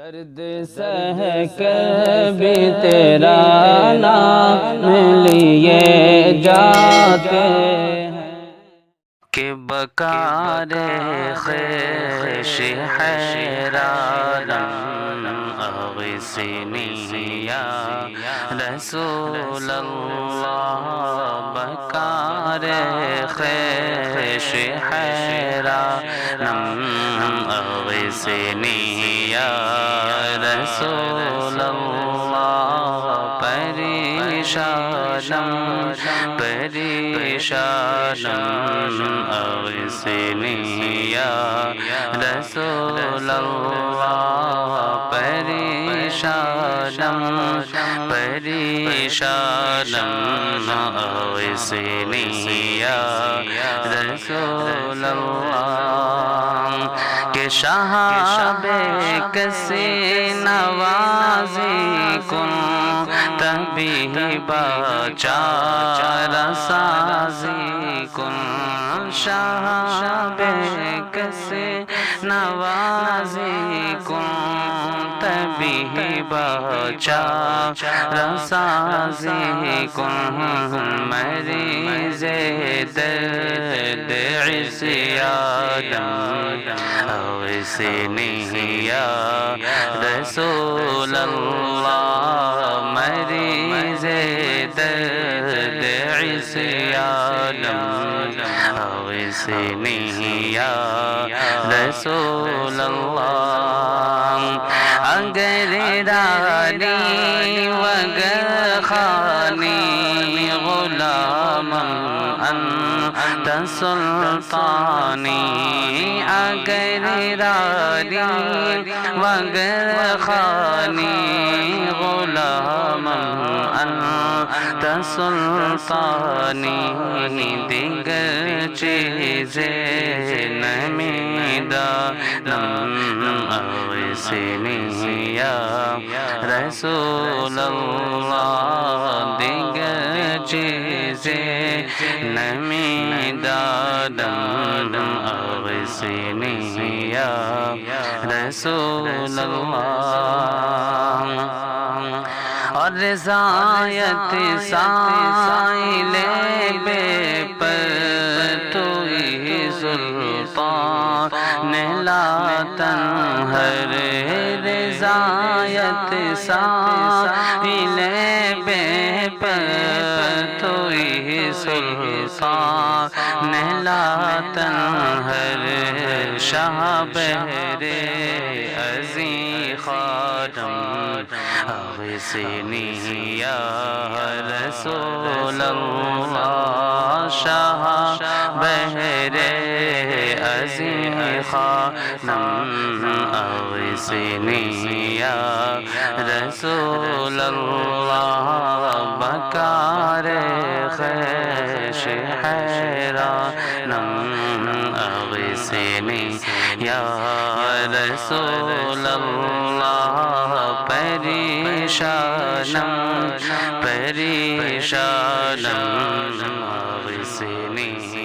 درد سہ کر بھی تیرا نام لیے جاتے ہیں کہ بکار خیش حیرانم اغثنی یا رسول اللہ بکار خیش حیرانم اغثنی یا رسول اللہ پریشانم اغثنی یا رسول اللہ پریشانم اغثنی یا رسول اللہ کہ شہاب کسی نوازی کن تبھی بچار سازی کن شہاب کسی نوازی کن تبھی بچار سازی کن مریض درد عصیانم اغثنی یا رسول اللہ مریض درد عصیانم اغثنی یا رسول اللہ اگر رانی وگر خانی غلامم انت سلطانی اگر رانی وگر خانی غلامم انت سلطانی دیگر چیزیں نمیدانم اغثنی یا رسول اللہ دیگر چیزیں نمیدانم اغثنی یا رسول اللہ اور رضایت سائل بے پر توئی سلطان لا تنہر رضایت سائل بے پر توئی سلطان لا تنہر شاہ بہر عزی خادم اغثنی یا رسول اللہ شاہ بہر عزی خادم اغثنی یا رسول اللہ بکار خیش حیرانم اغثنی یا رسول اللہ پریشانم اغثنی